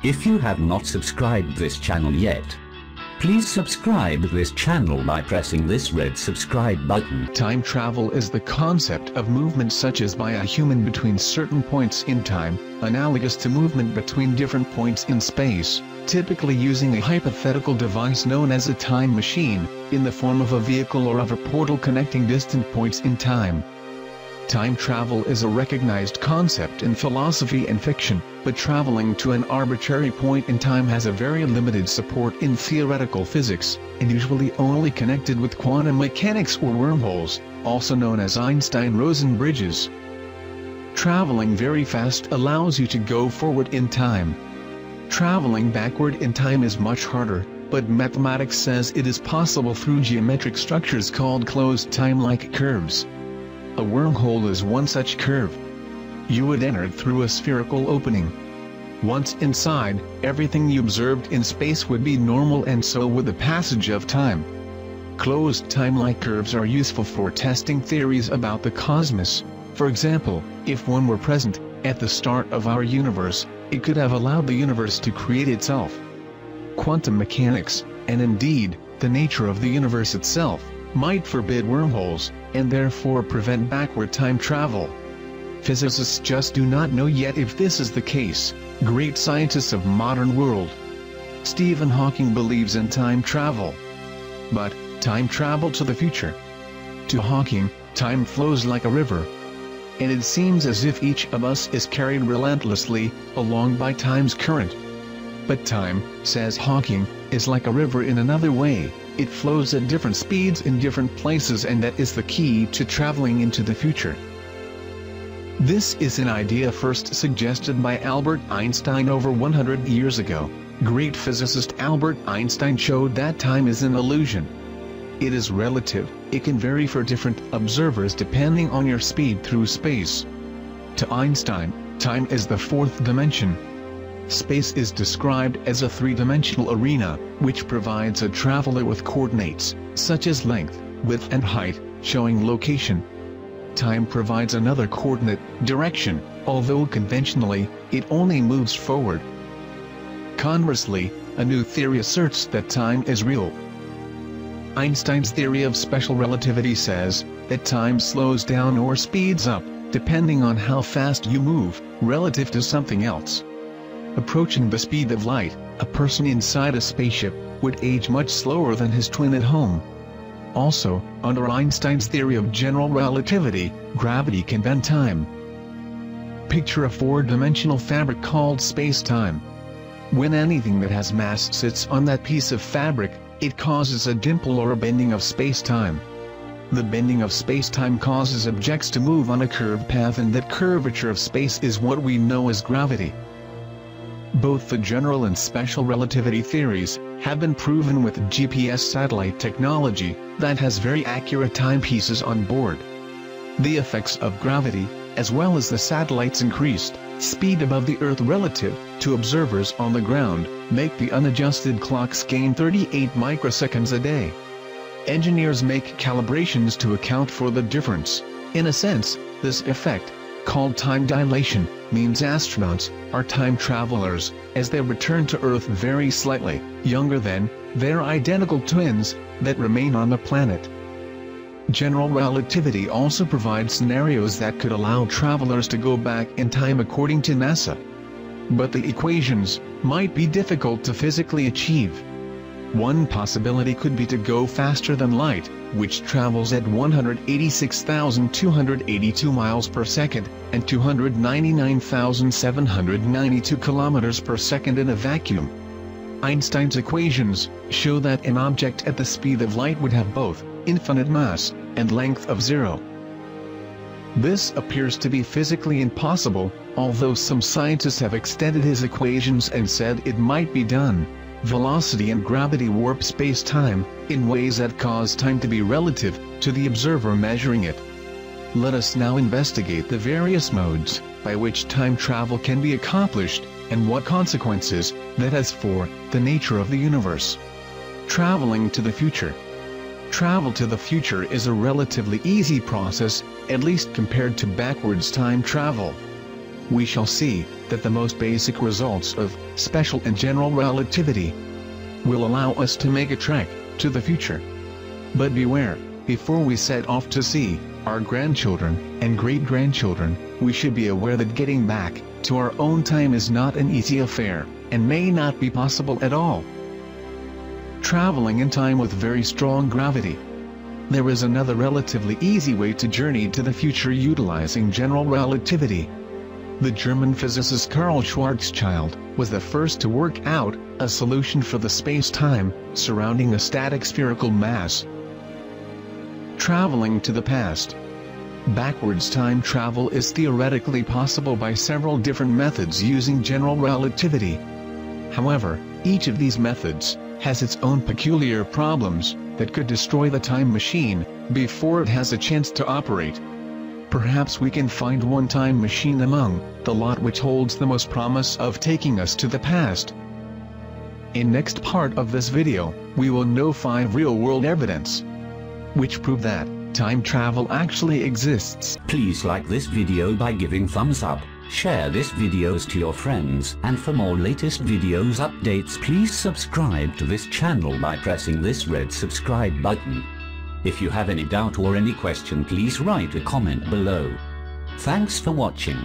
If you have not subscribed this channel yet, please subscribe this channel by pressing this red subscribe button. Time travel is the concept of movement such as by a human between certain points in time, analogous to movement between different points in space, typically using a hypothetical device known as a time machine, in the form of a vehicle or of a portal connecting distant points in time. Time travel is a recognized concept in philosophy and fiction, but traveling to an arbitrary point in time has a very limited support in theoretical physics, and usually only connected with quantum mechanics or wormholes, also known as Einstein-Rosen bridges. Traveling very fast allows you to go forward in time. Traveling backward in time is much harder, but mathematics says it is possible through geometric structures called closed time-like curves. A wormhole is one such curve. You would enter through a spherical opening. Once inside, everything you observed in space would be normal, and so would the passage of time. Closed time-like curves are useful for testing theories about the cosmos. For example, if one were present at the start of our universe, it could have allowed the universe to create itself. Quantum mechanics, and indeed, the nature of the universe itself, might forbid wormholes, and therefore prevent backward time travel. Physicists just do not know yet if this is the case. Great scientists of modern world. Stephen Hawking believes in time travel. But, time travel to the future. To Hawking, time flows like a river. And it seems as if each of us is carried relentlessly along by time's current. But time, says Hawking, is like a river in another way. It flows at different speeds in different places, and that is the key to traveling into the future. This is an idea first suggested by Albert Einstein over 100 years ago. Great physicist Albert Einstein showed that time is an illusion. It is relative, it can vary for different observers depending on your speed through space. To Einstein, time is the fourth dimension. Space is described as a three-dimensional arena, which provides a traveler with coordinates, such as length, width and height, showing location. Time provides another coordinate, direction, although conventionally, it only moves forward. Conversely, a new theory asserts that time is real. Einstein's theory of special relativity says that time slows down or speeds up, depending on how fast you move, relative to something else. Approaching the speed of light, a person inside a spaceship would age much slower than his twin at home. Also, under Einstein's theory of general relativity, gravity can bend time. Picture a four-dimensional fabric called space-time. When anything that has mass sits on that piece of fabric, it causes a dimple or a bending of space-time. The bending of space-time causes objects to move on a curved path, and that curvature of space is what we know as gravity. Both the general and special relativity theories have been proven with GPS satellite technology that has very accurate timepieces on board. The effects of gravity, as well as the satellite's increased speed above the Earth relative to observers on the ground, make the unadjusted clocks gain 38 microseconds a day. Engineers make calibrations to account for the difference. In a sense, this effect, called time dilation, means astronauts are time travelers, as they return to Earth very slightly younger than their identical twins that remain on the planet. General relativity also provides scenarios that could allow travelers to go back in time according to NASA. But the equations might be difficult to physically achieve. One possibility could be to go faster than light, which travels at 186,282 miles per second, and 299,792 kilometers per second in a vacuum. Einstein's equations show that an object at the speed of light would have both infinite mass and length of zero. This appears to be physically impossible, although some scientists have extended his equations and said it might be done. Velocity and gravity warp space-time in ways that cause time to be relative to the observer measuring it. Let us now investigate the various modes by which time travel can be accomplished, and what consequences that has for the nature of the universe. Traveling to the future. Travel to the future is a relatively easy process, at least compared to backwards time travel. We shall see that the most basic results of special and general relativity will allow us to make a trek to the future. But beware, before we set off to see our grandchildren and great-grandchildren, we should be aware that getting back to our own time is not an easy affair, and may not be possible at all. Traveling in time with very strong gravity. There is another relatively easy way to journey to the future utilizing general relativity. The German physicist Karl Schwarzschild was the first to work out a solution for the space-time surrounding a static spherical mass. Traveling to the past. Backwards time travel is theoretically possible by several different methods using general relativity. However, each of these methods has its own peculiar problems that could destroy the time machine before it has a chance to operate. Perhaps we can find one time machine among the lot which holds the most promise of taking us to the past. In next part of this video, we will know 5 real-world evidence which prove that time travel actually exists. Please like this video by giving thumbs up, share this videos to your friends, and for more latest videos updates please subscribe to this channel by pressing this red subscribe button. If you have any doubt or any question please write a comment below. Thanks for watching.